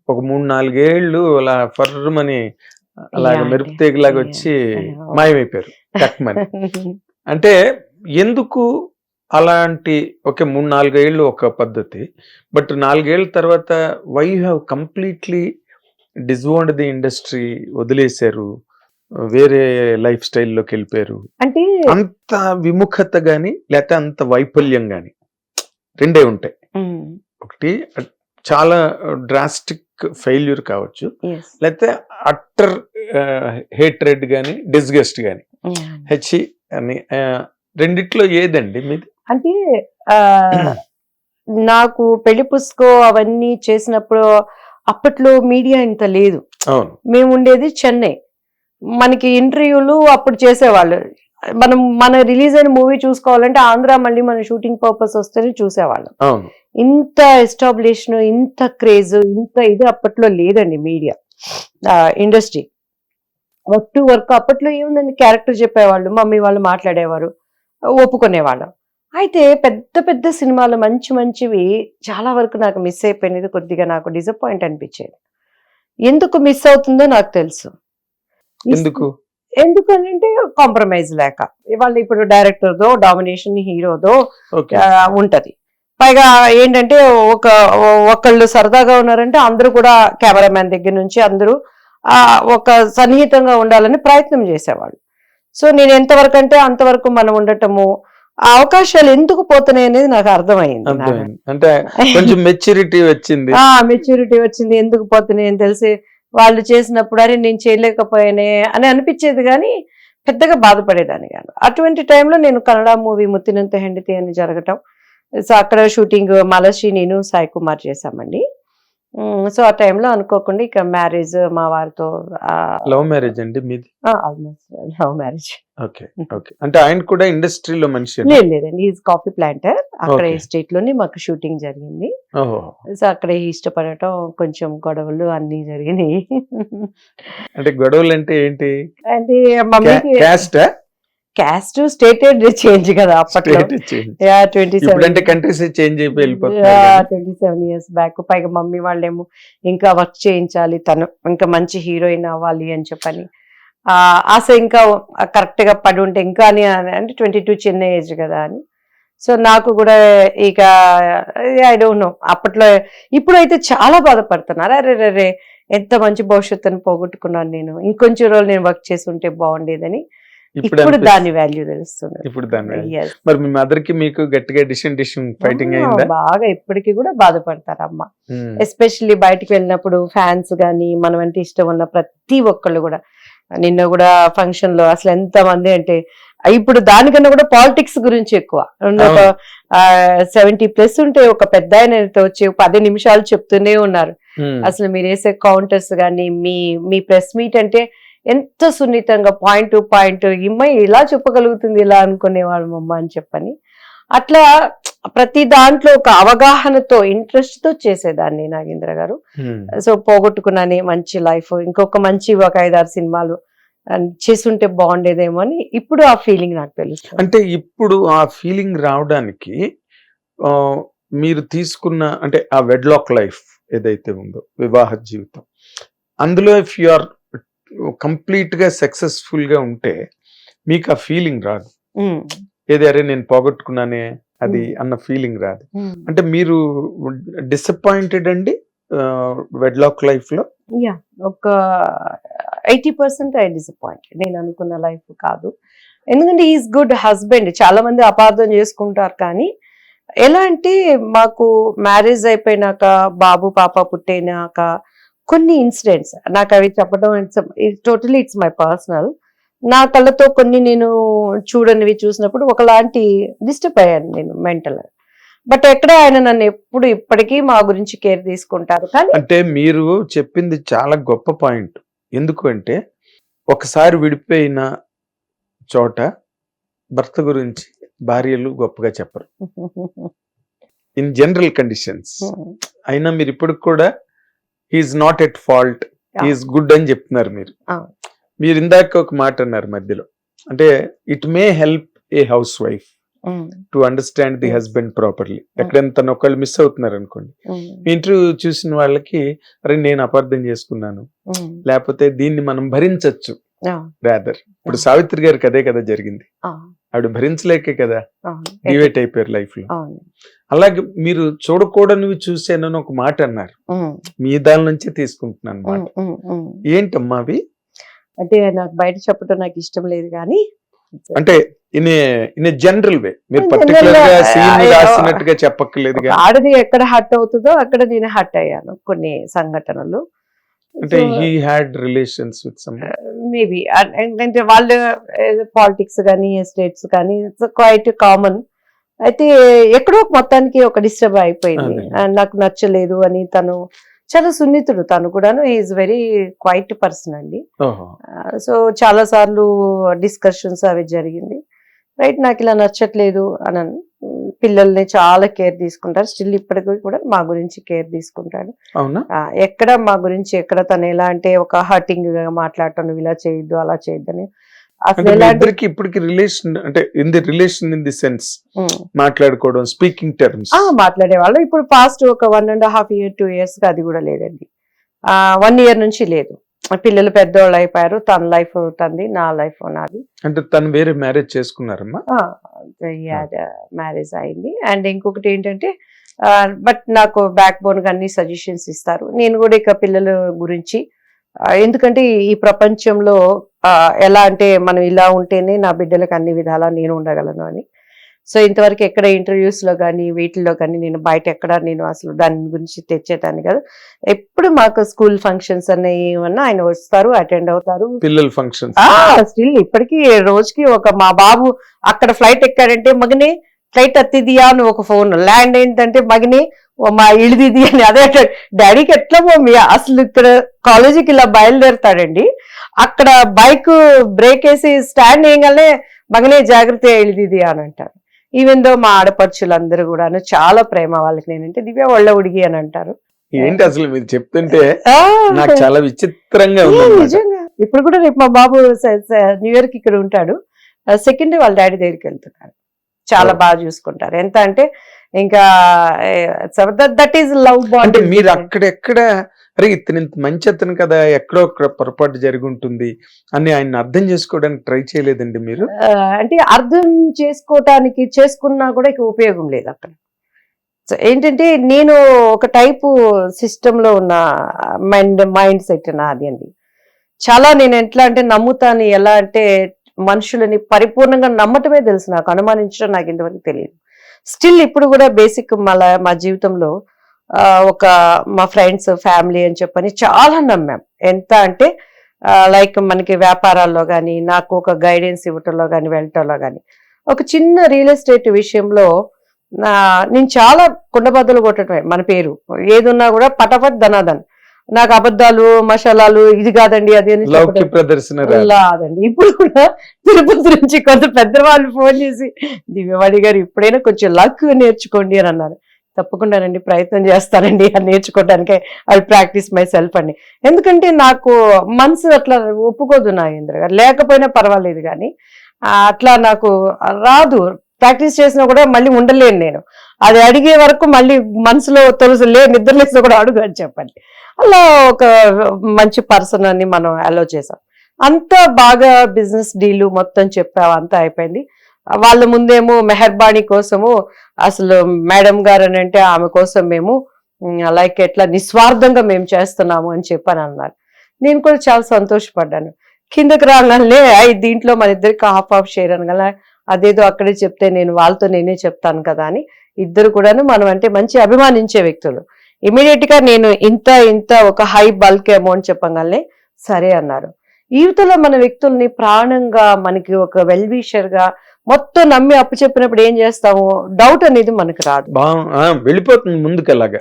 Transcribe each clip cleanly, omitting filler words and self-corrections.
ఒక 3-4 ఏళ్ళు అలా ఫర్రమని అలాగ యాహ్! మెరుపు అండి. తీగలాగా యాహ్! వచ్చి ఓహ్! మాయమైపోయారు టక్‌మని. అంటే ఎందుకు అలాంటి ఓకే 3-4 ఏళ్ళు ఒక పద్ధతి. బట్ 4 ఏళ్ల తర్వాత why you have completely disowned the industry వదిలేసారు. వేరే లైఫ్ స్టైల్‌లోకెళ్ళిపోయారు. అంటే అంత విముఖత గాని, లేతే అంత వైఫల్యం గాని రెండే ఉంటాయి. హ్మ్. ఒకటి చాలా డ్రాస్టిక్ ఫెయిల్యూర్ కావచ్చు. యెస్. లేతే అట్టర్ హేట్రెడ్ గాని, డిస్గస్ట్ గాని. యాహ్! హెచ్‌ఇ అని రెండిట్లో ఏదండి మీది? అంటే ఆహ్, నాకు పెళ్లి పుస్తకం అవన్నీ చేసినప్పుడు అప్పట్లో మీడియా ఇంత లేదు. అవును. మేముండేది చెన్నై. మనకి ఇంటర్వ్యూలు అప్పుడు చేసేవాళ్ళు. మన రిలీజ్ అయిన మూవీ చూసుకోవాలంటే ఆంధ్ర మళ్ళీ మన షూటింగ్ పర్పస్ వస్తేనే చూసేవాళ్ళం. అవును. ఇంత ఎస్టాబ్లిషన్, ఇంత క్రేజ్, ఇంత ఇది అప్పట్లో లేదండి media industry. Work to work అప్పట్లో ఏముందండి క్యారెక్టర్ చెప్పేవాళ్ళు, మమ్మీ వాళ్ళు మాట్లాడేవారు, ఒప్పుకునేవాళ్ళం. అయితే పెద్ద పెద్ద సినిమాలు మంచి మంచివి చాలా వరకు నాకు మిస్ అయిపోయినది కొద్దిగా నాకు డిసప్పాయింట్ అనిపించేది. ఎందుకు మిస్ అవుతుందో నాకు తెలుసు. ఎందుకు? ఎందుకనంటే కాంప్రమైజ్ లేక. ఇవాళ ఇప్పుడు డైరెక్టర్‌దో, డామినేషన్ హీరోదో ఓకే. ఉంటది. పైగా ఏంటంటే ఒకళ్ళు సరదాగా ఉన్నారంటే అందరూ కూడా కెమెరామాన్ దగ్గర నుంచి అందరూ ఒక సన్నిహితంగా ఉండాలని ప్రయత్నం చేసేవాళ్ళు. సో నేను ఎంతవరకు అంటే అంతవరకు మనం ఉండటము, ఆ అవకాశాలు ఎందుకు పోతున్నాయి అనేది నాకు అర్థమైంది. అర్థమైంది. అంటే కొంచెం మెచ్యూరిటీ వచ్చింది. మెచ్యూరిటీ వచ్చింది ఎందుకు పోతున్నాయి అని తెలిసి వాళ్ళు చేసినప్పుడు అరే నేను చేయలేకపోయానే అని అనిపించేది కానీ పెద్దగా బాధపడేదాన్ని కాదు. అటువంటి టైంలో నేను కన్నడ మూవీ ముత్తినంత హెండితి అని జరగటం, సో అక్కడ షూటింగ్ మాలశ్రీ నేను సాయి కుమార్ చేశామండి. సో ఆ టైంలో అనుకోకుండా ఇక మ్యారేజ్ మా వారితో లవ్ మ్యారేజ్ అండి మీది? Almost love marriage. Okay. Okay. అంటే ఆయన కూడా ఇండస్ట్రీలో మనిషేనా? లేదండి ఈజ్ కాఫీ ప్లాంటర్. అక్కడ ఓకే. ఎస్టేట్ లోనే మాకు షూటింగ్ జరిగింది. ఓహో! సో అక్కడే ఇష్టపడటం, కొంచెం గొడవలు అన్నీ జరిగినాయి. అంటే గొడవలంటే ఏంటి? అంటే మమ్మీకి క్యాస్టా? క్యాస్ట్ స్టేటెడ్ చేంజ్ కదా అప్పట్లో. State change. 27 ఇప్పుడంటే కంట్రీస్ చేంజ్ అయిపోయి వెళ్ళిపోతున్నారు కదా. 27 ఇయర్స్ బ్యాక్. పైగా మమ్మీ వాళ్ళేమో ఇంకా వర్క్ చేయించాలి, తను ఇంకా మంచి హీరోయిన్ అవ్వాలి అని చెప్పని ఆశ ఇంకా కరెక్ట్ గా పడి ఉంటే ఇంకా అని అంటే 22 చిన్న ఏజ్ కదా అని. సో నాకు కూడా ఇక ఐ డోంట్ నో అప్పట్లో. ఇప్పుడైతే చాలా బాధపడుతున్నారు. అరే ఎంత మంచి భవిష్యత్తుని పోగొట్టుకున్నాను నేను, ఇంకొంచెం రోజులు నేను వర్క్ చేసి ఉంటే బాగుండేదని ఇప్పుడు దాని వాల్యూ తెలుస్తుంది. ఇప్పుడు దాని value. మరి మీ మదర్ కి మీకు గట్టిగా డిషన్ ఫైటింగ్ అయిందా? బాగా ఇప్పటికీ కూడా బాధపడతారు అమ్మ. ఎస్పెషల్లీ బయటికి వెళ్ళినప్పుడు ఫ్యాన్స్ గాని మనం అంటే ఇష్టం ఉన్న ప్రతి ఒక్కళ్ళు కూడా. నిన్న కూడా ఫంక్షన్ లో అసలు ఎంత మంది అంటే ఇప్పుడు దానికన్నా కూడా పాలిటిక్స్ గురించి ఎక్కువ. ఒక 70+ ఉంటే ఒక పెద్ద ఆయన వచ్చి 10 నిమిషాలు చెప్తూనే ఉన్నారు. అసలు మీరు వేసే కౌంటర్స్ కానీ మీ ప్రెస్ మీట్ అంటే ఎంత సున్నితంగా పాయింట్ టు పాయింట్ ఇమ్మాయి ఇలా చెప్పగలుగుతుంది ఇలా అనుకునేవాళ్ళు అమ్మ అని చెప్పని. అట్లా ప్రతి దాంట్లో ఒక అవగాహనతో ఇంట్రెస్ట్ తో చేసేదాన్ని నాగేంద్ర గారు. సో పోగొట్టుకున్నానే మంచి లైఫ్, ఇంకొక మంచి ఒక 5-6 సినిమాలు చేసుంటే బాగుండేదేమో అని ఇప్పుడు ఆ ఫీలింగ్ నాకు తెలుస్తుంది. అంటే ఇప్పుడు ఆ ఫీలింగ్ రావడానికి మీరు తీసుకున్న అంటే ఆ వెడ్లాక్ లైఫ్ ఏదైతే ఉందో వివాహ జీవితం, అందులో ఇఫ్ యు ఆర్ కంప్లీట్ గా సక్సెస్ఫుల్ గా ఉంటే మీకు ఆ ఫీలింగ్ రాదు. ఏది అరే నేను పోగొట్టుకున్నానే అది అన్న ఫీలింగ్ రాదు. అంటే మీరు డిసప్పాయింటెడ్ అండి వెడ్లాక్ లైఫ్ లో? యా, ఒక 80% ఐ డిసప్పాయింట్. నేను అనుకున్న లైఫ్ కాదు. ఎందుకంటే ఈజ్ గుడ్ హస్బెండ్. చాలా మంది అపార్థం చేసుకుంటారు కానీ ఎలా అంటే మాకు మ్యారేజ్ అయిపోయినాక బాబు పాప పుట్టినాక కొన్ని ఇన్సిడెంట్స్ నాకు అవి చెప్పడం టోటలీ ఇట్స్ మై పర్సనల్. నా కళ్ళతో కొన్ని నేను చూడనివి చూసినప్పుడు ఒకలాంటి డిస్టర్బ్ అయ్యాను నేను మెంటల్. బట్ ఎక్కడ ఆయన నన్ను ఎప్పుడు ఇప్పటికీ మా గురించి కేర్ తీసుకుంటారు. కానీ అంటే మీరు చెప్పింది చాలా గొప్ప పాయింట్. ఎందుకు అంటే ఒకసారి విడిపోయిన చోట భర్త గురించి భార్యలు గొప్పగా చెప్పరు ఇన్ జనరల్ కండిషన్స్. అయినా మీరు ఇప్పుడు కూడా he's not at fault, he's good అని చెప్తున్నారు మీరు. మీరు ఇందాక ఒక మాట అన్నారు మధ్యలో, అంటే it may help A house wife to understand the husband properly. ఎక్కడైనా తను ఒకళ్ళు మిస్ అవుతున్నారు అనుకోండి, మీ ఇంటర్వ్యూ చూసిన వాళ్ళకి అరే నేను అపార్థం చేసుకున్నాను, లేకపోతే దీన్ని మనం భరించవచ్చు రాదర్. ఇప్పుడు సావిత్రి గారికి అదే కదా జరిగింది, ఆవిడ భరించలేకే కదా డివేట్ అయిపోయారు లైఫ్ లో. అలాగే మీరు చూడకూడనివి చూసానని ఒక మాట అన్నారు, మీ దాని నుంచే తీసుకుంటున్నాను మాట. ఏంటమ్మా అవి? అంటే నాకు బయట చెప్పడం నాకు ఇష్టం లేదు కానీ, అంటే ఇన్ జనరల్ వే, మీరు పర్టికులర్ గా సీన్ రాసినట్టుగా చెప్పక్కర్లేదు. ఆడది ఎక్కడ హర్ట్ అవుతుందో అక్కడ నేను హర్ట్ అయ్యాను కొన్ని సంఘటనలు. అంటే he had relations with some maybe అంటే వాళ్ళు పాలిటిక్స్ కానీ ఎస్టేట్స్ కానీ ఇట్స్ క్వైట్ కామన్. అయితే ఎక్కడో మొత్తానికి ఒక డిస్టర్బ్ అయిపోయింది, నాకు నచ్చలేదు అని. తను చాలా సున్నితుడు, తను కూడాను ఈజ్ వెరీ క్వైట్ పర్సన్ అండి. సో చాలా సార్లు డిస్కషన్స్ అవి జరిగింది. రైట్, నాకు ఇలా నచ్చట్లేదు అని. పిల్లల్ని చాలా కేర్ తీసుకుంటారు, స్టిల్ ఇప్పటికీ కూడా మా గురించి కేర్ తీసుకుంటాడు. ఎక్కడ మా గురించి ఎక్కడ తను ఎలా అంటే ఒక హర్టింగ్ గా మాట్లాడటం, నువ్వు ఇలా చేయొద్దు అలా చేయొద్దని. అసలు ఇప్పటికి రిలేషన్ అంటే in the relation in the sense మాట్లాడుకోవడం, స్పీకింగ్ టర్మ్స్ మాట్లాడేవాళ్ళు. ఇప్పుడు పాస్ట్ ఒక 1.5 years 2 years గా అది కూడా లేదండి. 1 year నుంచి లేదు. పిల్లలు పెద్దవాళ్ళు అయిపోయారు, తన లైఫ్ తంది, నా లైఫ్ నాది. అంటే తను వేరే మ్యారేజ్ చేసుకున్నారమ్మా? మ్యారేజ్ అయింది. అండ్ ఇంకొకటి ఏంటంటే బట్ నాకు బ్యాక్ బోన్ గా అన్ని సజెషన్స్ ఇస్తారు. నేను కూడా ఇక పిల్లల గురించి, ఎందుకంటే ఈ ప్రపంచంలో ఎలా అంటే మనం ఇలా ఉంటేనే నా బిడ్డలకు అన్ని విధాలా నేను ఉండగలను అని. సో ఇంతవరకు ఎక్కడ ఇంటర్వ్యూస్ లో కానీ వీటిల్లో కానీ నేను బయట ఎక్కడ నేను అసలు దాని గురించి తెచ్చేదాన్ని కదా. ఎప్పుడు మాకు స్కూల్ ఫంక్షన్స్ అన్నవి ఏమన్నా ఆయన వస్తారు, అటెండ్ అవుతారు. పిల్లల ఫంక్షన్స్ స్టిల్ ఇప్పటికీ రోజుకి మా బాబు అక్కడ ఫ్లైట్ ఎక్కాడంటే మగనే ఫ్లైట్ అత్తిదియా అని ఒక ఫోన్, ల్యాండ్ ఏంటంటే మగనే మా ఇడిదిది అని. అదే డాడీకి ఎట్లా మమ్మీ అసలు ఇక్కడ కాలేజీకి ఇలా బయలుదేరుతాడండి, అక్కడ బైక్ బ్రేక్ వేసి స్టాండ్ వేయగానే మగనే జాగ్రత్త ఇడిదిది అని అంటారు. ఈవెన్ దో మా ఆడపడుచులందరూ కూడాను చాలా ప్రేమ వాళ్ళకి. నేనంటే దివ్య ఒళ్ళ ఉడిగి అని అంటారు. ఏంటి అసలు మీరు చెప్తుంటే నాకు చాలా విచిత్రంగా ఉంది నిజంగా. ఇప్పుడు కూడా రేపు మా బాబు న్యూ ఇయర్ కి ఇక్కడ ఉంటాడు, సెకండ్ వాళ్ళ డాడీ దగ్గరికి వెళ్తున్నారు. చాలా బాగా చూసుకుంటారు. ఎంత అంటే ఇంకా దట్ ఈస్ లవ్ బాండ్. మీరు అక్కడెక్కడ అరే ఇతను ఇంత మంచి అతను కదా, ఎక్కడో ఒక్కడ పొరపాటు జరిగి ఉంటుంది అని ఆయన అర్థం చేసుకోవడానికి ట్రై చేయలేదండి మీరు? అంటే అర్థం చేసుకోవటానికి చేసుకున్నా కూడా ఇక ఉపయోగం లేదు అక్కడ. సో ఏంటంటే నేను ఒక టైపు సిస్టమ్ లో ఉన్న మైండ్ సెట్ నాది అండి. చాలా నేను ఎట్లా అంటే నమ్ముతాను, ఎలా అంటే మనుషులని పరిపూర్ణంగా నమ్మటమే తెలుసు, నాకు అనుమానించడం నాకు ఇంతవరకు తెలియదు. స్టిల్ ఇప్పుడు కూడా బేసిక్ మా జీవితంలో ఒక మా ఫ్రెండ్స్ ఫ్యామిలీ అని చెప్పని చాలా నమ్మాం. ఎంత అంటే లైక్ మనకి వ్యాపారాల్లో కానీ, నాకు ఒక గైడెన్స్ ఇవ్వటంలో కానీ, వెళ్ళటంలో కానీ. ఒక చిన్న రియల్ ఎస్టేట్ విషయంలో నేను చాలా కుండబద్దలు కొట్టడమే. మన పేరు ఏదున్నా కూడా పటపట్ ధనాదన్. నాకు అబద్ధాలు మసాలాలు ఇది కాదండి అది అని రాదండి. ఇప్పుడు కూడా తిరుపతి నుంచి కొంత పెద్ద వాళ్ళు ఫోన్ చేసి దివ్యవాణి గారు ఇప్పుడైనా కొంచెం లక్ నేర్చుకోండి అని అన్నారు. తప్పకుండానండి, ప్రయత్నం చేస్తానండి అని నేర్చుకోవడానికి. ఐ ప్రాక్టీస్ మై సెల్ఫ్ అండి. ఎందుకంటే నాకు మనసు అట్లా ఒప్పుకోదు నాగేంద్ర గారు, లేకపోయినా పర్వాలేదు కానీ అట్లా నాకు రాదు. ప్రాక్టీస్ చేసినా కూడా మళ్ళీ ఉండలేను నేను. అది అడిగే వరకు మళ్ళీ మనసులో తెలుసు, నిద్రలేసినా కూడా అడుగు అని చెప్పండి. అలా ఒక మంచి పర్సన్ అని మనం అలో చేసాం. అంతా బాగా బిజినెస్ డీలు మొత్తం చెప్పావు, అంతా అయిపోయింది. వాళ్ళ ముందేమో మెహర్బానీ కోసము అసలు మేడం గారు అని అంటే ఆమె కోసం మేము లైక్ ఎట్లా నిస్వార్థంగా మేము చేస్తున్నాము అని చెప్పని అన్నారు. నేను కూడా చాలా సంతోషపడ్డాను. కిందకి రాగానే దీంట్లో మన ఇద్దరికి హాఫ్ షేర్ అనగల, అదేదో అక్కడే చెప్తే నేను వాళ్ళతో నేనే చెప్తాను కదా అని ఇద్దరు కూడాను మనం అంటే మంచి అభిమానించే వ్యక్తులు. ఇమీడియట్ గా నేను ఇంత ఒక హై బల్క్ అమౌంట్ చెప్పగానే సరే అన్నారు. యువతలో మన వ్యక్తుల్ని ప్రాణంగా మనకి ఒక వెల్ విషర్ గా మొత్తం నమ్మి అప్పు చెప్పినప్పుడు ఏం చేస్తాము, డౌట్ అనేది మనకు రాదు, వెళ్ళిపోతుంది ముందుకెళ్ళగా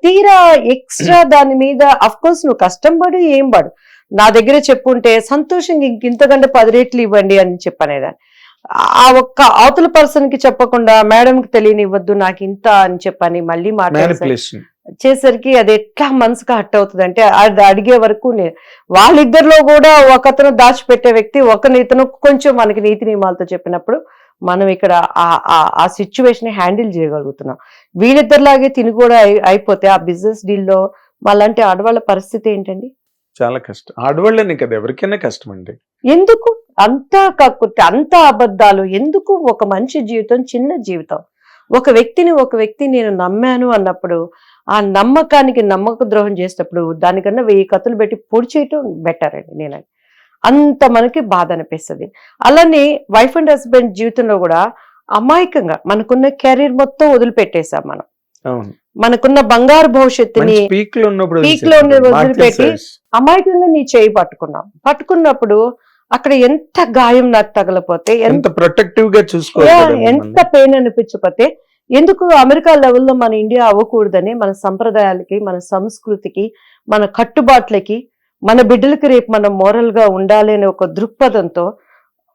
తీరా ఎక్స్ట్రా దాని మీద అఫ్ కోర్స్ నువ్వు కష్టం పడు ఏం పడు, నా దగ్గర చెప్పుంటే సంతోషంగా ఇంతకంటే 10 రెట్లు ఇవ్వండి అని చెప్పనేదాన్ని. ఆ ఒక్క అవతల పర్సన్ కి చెప్పకుండా మేడంకి తెలియనివ్వద్దు నాకు ఇంత అని చెప్పని మళ్ళీ చేసరికి అది ఎట్లా మనసుగా హట్ అవుతుంది అంటే అది అడిగే వరకు వాళ్ళిద్దరిలో కూడా ఒకతను దాచిపెట్టే వ్యక్తి, ఇతను కొంచెం మనకి నీతి నియమాలతో చెప్పినప్పుడు మనం ఇక్కడ ఆ సిచ్యువేషన్ హ్యాండిల్ చేయగలుగుతున్నాం. వీళ్ళిద్దరిలాగే తిని కూడా అయిపోతే ఆ బిజినెస్ డీల్లో మాలాంటి ఆడవాళ్ళ పరిస్థితి ఏంటండి? చాలా కష్టం. ఆడవాళ్ళని కదా, ఎవరికైనా కష్టం అండి. ఎందుకు అంతా కక్కుర్తి, అంత అబద్ధాలు ఎందుకు? ఒక మనిషి జీవితం చిన్న జీవితం. ఒక వ్యక్తి నేను నమ్మాను అన్నప్పుడు, ఆ నమ్మకానికి నమ్మక ద్రోహం చేసినప్పుడు దానికన్నా 1000 కత్తులు పెట్టి పొడి చేయటం బెటర్ అండి. నేను అంత మనకి బాధ అనిపిస్తుంది. అలానే వైఫ్ అండ్ హస్బెండ్ జీవితంలో కూడా అమాయకంగా మనకున్న కెరీర్ మొత్తం వదిలిపెట్టేసాం మనం. అవును. మనకున్న బంగారు భవిష్యత్తుని పీక్ లో ఉన్నప్పుడు వదిలిపెట్టి అమాయకంగా నీ చేయి పట్టుకున్నప్పుడు అక్కడ ఎంత గాయం నాకు తగలపోతే, ఎంత ప్రొటెక్టివ్ గా చూసుకోవాలి, ఎంత పెయిన్ అనిపించకపోతే, ఎందుకు అమెరికా లెవెల్లో మన ఇండియా అవ్వకూడదని, మన సంప్రదాయాలకి, మన సంస్కృతికి, మన కట్టుబాట్లకి, మన బిడ్డలకి రేపు మనం మోరల్ గా ఉండాలి అనే ఒక దృక్పథంతో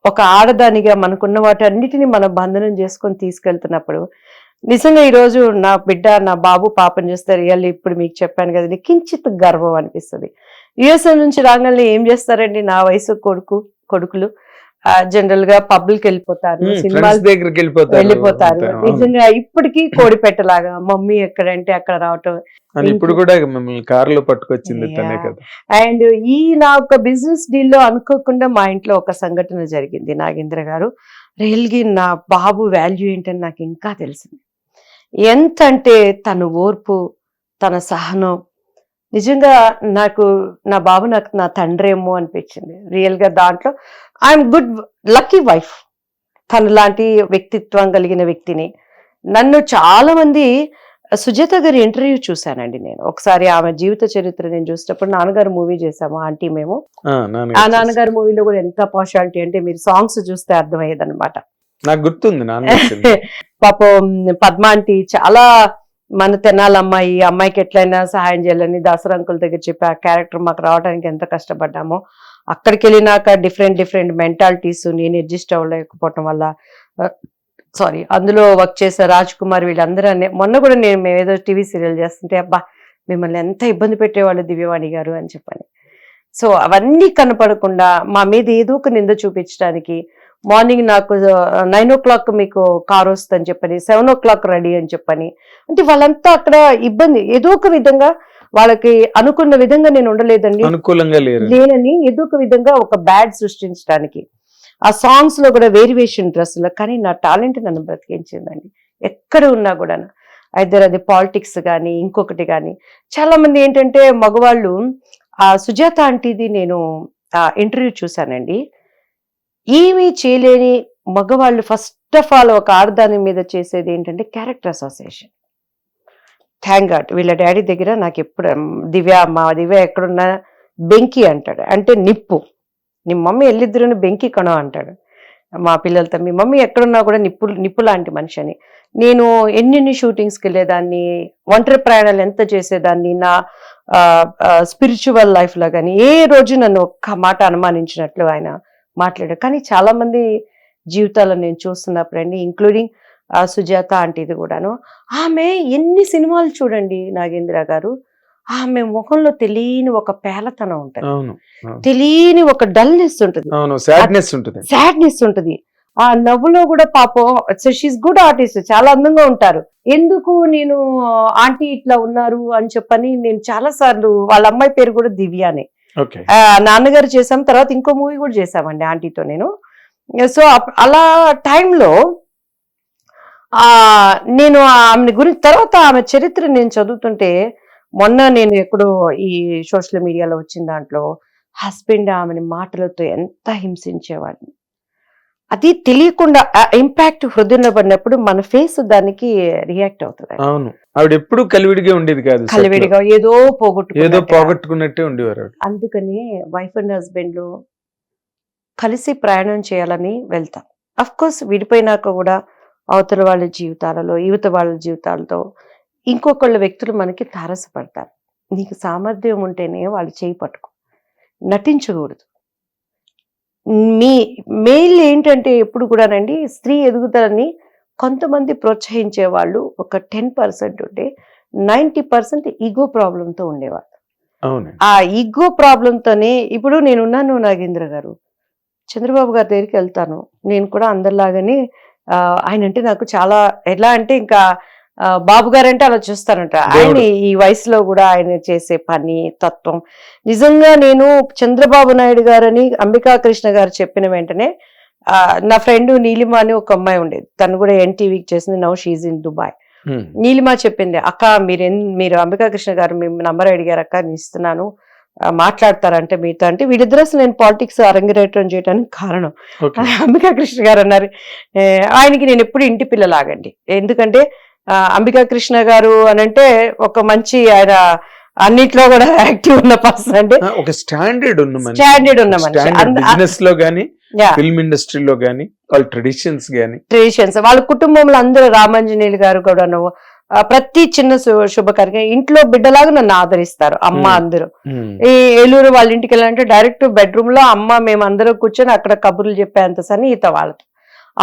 ఒక ఆడదానిగా మనకున్న వాటి అన్నిటిని మనం బంధనం చేసుకొని తీసుకెళ్తున్నప్పుడు నిజంగా ఈరోజు నా బిడ్డ, నా బాబు, పాపని చూస్తే రియల్లీ ఇప్పుడు మీకు చెప్పాను కదండి, కించిత్ గర్వం అనిపిస్తుంది. యుఎస్ఏ నుంచి రాగానే ఏం చేస్తారండి నా వయసు కొడుకులు జనరల్ గా పబ్లిక్ వెళ్ళిపోతారు, సినిమాల దగ్గరికి వెళ్ళిపోతారు. నిజంగా ఇప్పటికీ కోడి పెట్టలాగా మమ్మీ ఎక్కడంటే అక్కడ రావటం. ఇప్పుడు కూడా మిమ్మల్ని కారులో పట్టుకొచ్చింది తనే కదా. అండ్ ఈ నా ఒక బిజినెస్ డీల్ లో అనుకోకుండా మా ఇంట్లో ఒక సంఘటన జరిగింది నాగేంద్ర గారు. రియల్గా నా బాబు వాల్యూ ఏంటని నాకు ఇంకా తెలిసింది. ఎంత అంటే తన ఓర్పు, తన సహనం, నిజంగా నాకు నా బాబు నాకు నా తండ్రేమో అనిపించింది. రియల్ గా దాంట్లో ఐఎమ్ గుడ్ లక్కీ వైఫ్. తను లాంటి వ్యక్తిత్వం కలిగిన వ్యక్తిని. నన్ను చాలా మంది సుజాత గారి ఇంటర్వ్యూ చూశానండి నేను. ఒకసారి ఆమె జీవిత చరిత్ర నేను చూసినప్పుడు నాన్నగారు మూవీ చేసాము ఆంటీ మేము. ఆ నాన్నగారు మూవీలో కూడా ఎంత పార్షాలిటీ అంటే మీరు సాంగ్స్ చూస్తే అర్థమయ్యేది అనమాట. నాకు గుర్తుంది. పాపం పద్మ ఆంటీ చాలా మన తెనాలి అమ్మాయికి ఎట్లయినా సహాయం చేయాలని దసరా అంకుల్ దగ్గర చెప్పి ఆ క్యారెక్టర్ మాకు రావడానికి ఎంత కష్టపడ్డామో, అక్కడికి వెళ్ళినాక డిఫరెంట్ మెంటాలిటీస్ నేను అడ్జస్ట్ అవ్వలేకపోవటం వల్ల అందులో వర్క్ చేసే రాజ్ కుమార్ వీళ్ళందరూ మొన్న కూడా మేము ఏదో టీవీ సీరియల్ చేస్తుంటే అబ్బా మిమ్మల్ని ఎంత ఇబ్బంది పెట్టేవాళ్ళు దివ్యవాణి గారు అని చెప్పని. సో అవన్నీ కనపడకుండా మా మీద ఏదో ఒక నింద చూపించడానికి మార్నింగ్ నాకు 9 o'clock మీకు కార్ వస్తుందని చెప్పని 7 o'clock రెడీ అని చెప్పని, అంటే వాళ్ళంతా అక్కడ ఇబ్బంది ఏదో ఒక విధంగా వాళ్ళకి అనుకున్న విధంగా నేను ఉండలేదండి, అనుకూలంగా లేనని ఏదో ఒక విధంగా ఒక బ్యాడ్ సృష్టించడానికి. ఆ సాంగ్స్ లో కూడా వేరియేషన్ డ్రెస్సులో, కానీ నా టాలెంట్ నన్ను బ్రతికించిందండి ఎక్కడ ఉన్నా కూడా. ఐదర్ అది పాలిటిక్స్ కానీ ఇంకొకటి కానీ. చాలా మంది ఏంటంటే మగవాళ్ళు, ఆ సుజాత ఆంటీది నేను ఇంటర్వ్యూ చూశానండి. ఏమీ చేయలేని మగవాళ్ళు ఫస్ట్ ఆఫ్ ఆల్ ఒక ఆడదాని మీద చేసేది ఏంటంటే క్యారెక్టర్ అసోసియేషన్. థ్యాంక్ గాడ్ వీళ్ళ డాడీ దగ్గర నాకు ఎప్పుడు మా దివ్య ఎక్కడున్నా బెంకి అంటాడు, అంటే నిప్పు. నీ మమ్మీ వెళ్ళిద్దరుని బెంకి కణం అంటాడు మా పిల్లలతో. మీ మమ్మీ ఎక్కడున్నా కూడా నిప్పు లాంటి మనిషి అని. నేను ఎన్ని షూటింగ్స్కి వెళ్ళేదాన్ని, ఒంటరి ప్రయాణాలు ఎంత చేసేదాన్ని, నా స్పిరిచువల్ లైఫ్లో కానీ ఏ రోజు నన్ను ఒక్క మాట అనుమానించినట్లు ఆయన మాట్లాడారు. కానీ చాలా మంది జీవితాల్లో నేను చూస్తున్నప్పుడండి, ఇంక్లూడింగ్ సుజాత ఆంటీది కూడాను, ఆమె ఎన్ని సినిమాలు చూడండి నాగేంద్ర గారు, ఆమె ముఖంలో తెలియని ఒక పేలతనం ఉంటుంది, తెలియని ఒక డల్నెస్ ఉంటుంది, సాడ్నెస్ ఉంటుంది. ఆ నవ్వులో కూడా పాపం షీస్ గుడ్ ఆర్టిస్ట్, చాలా అందంగా ఉంటారు. ఎందుకు నేను ఆంటీ ఇట్లా ఉన్నారు అని చెప్పని నేను చాలా సార్లు, వాళ్ళ అమ్మాయి పేరు కూడా దివ్యానే, నాన్నగారు చేసాం, తర్వాత ఇంకో మూవీ కూడా చేసామండి ఆంటీతో నేను. సో అలా టైంలో నేను ఆమె గురించి తర్వాత ఆమె చరిత్ర నేను చదువుతుంటే, మొన్న నేను ఎక్కడో ఈ సోషల్ మీడియాలో వచ్చిన దాంట్లో హస్బెండ్ ఆమెని మాటలతో ఎంత హింసించేవాడిని, అది తెలియకుండా ఇంపాక్ట్ హృదయంలో పడినప్పుడు మన ఫేస్ దానికి రియాక్ట్ అవుతుంది. అవును, ఆవిడ ఎప్పుడు కలివిడిగా ఉండేది కాదు, కలివిడిగా ఏదో పోగొట్టుకున్నట్టే ఉండేవారు. అందుకని వైఫ్ అండ్ హస్బెండ్ కలిసి ప్రయాణం చేయాలని వెళ్తాం. అఫ్ కోర్స్ విడిపోయినాక కూడా అవతల వాళ్ళ జీవితాలలో, యువత వాళ్ళ జీవితాలతో ఇంకొకళ్ళ వ్యక్తులు మనకి తారసపడతారు. నీకు సామర్థ్యం ఉంటేనే వాళ్ళు చేయి పట్టుకో, నటించకూడదు. మెయిల్ ఏంటంటే ఎప్పుడు కూడానండి, స్త్రీ ఎదుగుదలని కొంతమంది ప్రోత్సహించే వాళ్ళు ఒక 10% ఉంటే 90% ఈగో ప్రాబ్లంతో ఉండేవాళ్ళు. ఆ ఈగో ప్రాబ్లంతోనే ఇప్పుడు నేనున్నాను నాగేంద్ర గారు, చంద్రబాబు గారి దగ్గరికి వెళ్తాను, నేను కూడా అందరిలాగానే ఆయన అంటే నాకు చాలా ఎలా అంటే ఇంకా బాబు గారు అంటే అలా చూస్తానంట. ఆయన దేవుడు. ఈ వయసులో కూడా ఆయన చేసే పని తత్వం నిజంగా నేను చంద్రబాబు నాయుడు గారని అంబికా కృష్ణ గారు చెప్పిన వెంటనే నా ఫ్రెండ్ నీలిమ అని ఒక అమ్మాయి ఉండేది, తను కూడా ఎన్టీవీకి చేసింది, now she's in Dubai. Neelima చెప్పింది, అక్క మీరు అంబికా కృష్ణ గారు మీ నంబర్ అడిగారు అక్క, నేను ఇస్తున్నాను, మాట్లాడతారంటే మీతో అంటే. వీళ్ళిద్దరు అసలు నేను పాలిటిక్స్ అరంగేట్రం చేయడానికి కారణం అంబికా కృష్ణ గారు అన్నారు, ఆయనకి నేను ఎప్పుడు ఇంటి పిల్లలాగండి. ఎందుకంటే అంబికా కృష్ణ గారు అనంటే ఒక మంచి ఆయన అన్నిట్లో కూడా యాక్టివ్ ఉన్న పర్సన్, అంటే ఒక స్టాండర్డ్ ఉన్న మనిషి బిజినెస్ లో గానీ ఫిల్మ్ ఇండస్ట్రీలో గానీ వాళ్ళ ట్రెడిషన్స్ వాళ్ళ కుటుంబంలో అందరూ రామాంజనేయులు గారు కూడాను ప్రతి చిన్న శుభకార్యం ఇంట్లో బిడ్డలాగా నన్ను ఆదరిస్తారు అమ్మ అందరూ. ఈ ఏలూరు వాళ్ళ ఇంటికి వెళ్ళాలంటే డైరెక్ట్ బెడ్రూమ్ లో అమ్మ మేమందరం కూర్చొని అక్కడ కబుర్లు చెప్పేంత సన్నిహిత వాళ్ళతో.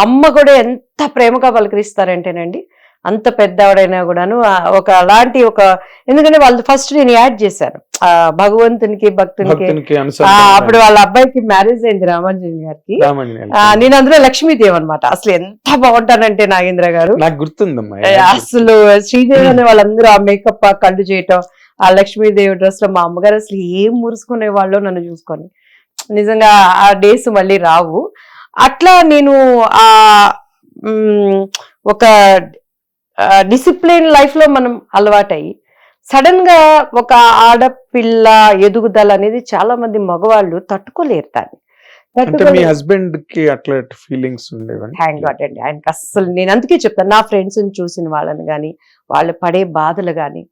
అమ్మ కూడా ఎంత ప్రేమగా పలకరిస్తారంటేనండి, అంత పెద్దవాడైనా కూడాను ఒక అలాంటి ఒక, ఎందుకంటే వాళ్ళు ఫస్ట్ నేను యాడ్ చేశాను భగవంతునికి భక్తునికి. అప్పుడు వాళ్ళ అబ్బాయికి మ్యారేజ్ అయింది రామాంజనేయులు గారికి, నేను అందులో లక్ష్మీదేవి అనమాట. అసలు ఎంత బాగుంటానంటే నాగేంద్ర గారు, నాకు గుర్తుందమ్మా, అసలు శ్రీదేవి అనే వాళ్ళందరూ ఆ మేకప్ కళ్ళు చేయటం, ఆ లక్ష్మీదేవి డ్రెస్ లో మా అమ్మగారు అసలు ఏం మురుసుకునే వాళ్ళు నన్ను చూసుకొని. నిజంగా ఆ డేస్ మళ్ళీ రావు. అట్లా నేను ఆ ఒక డిసిప్లిన్ లైఫ్ లో మనం అలవాటయ్యి సడన్ గా ఒక ఆడపిల్ల ఎదుగుదల అనేది చాలా మంది మగవాళ్ళు తట్టుకోలేరు దాన్ని. మీ హస్బెండ్ కి అట్లా ఫీలింగ్స్ ఉండేవని? థ్యాంక్ గాడ్ అండి, ఆయనకి అస్సలు. నేను అందుకే చెప్తాను, నా ఫ్రెండ్స్ చూసిన వాళ్ళని కానీ వాళ్ళు పడే బాధలు కానీ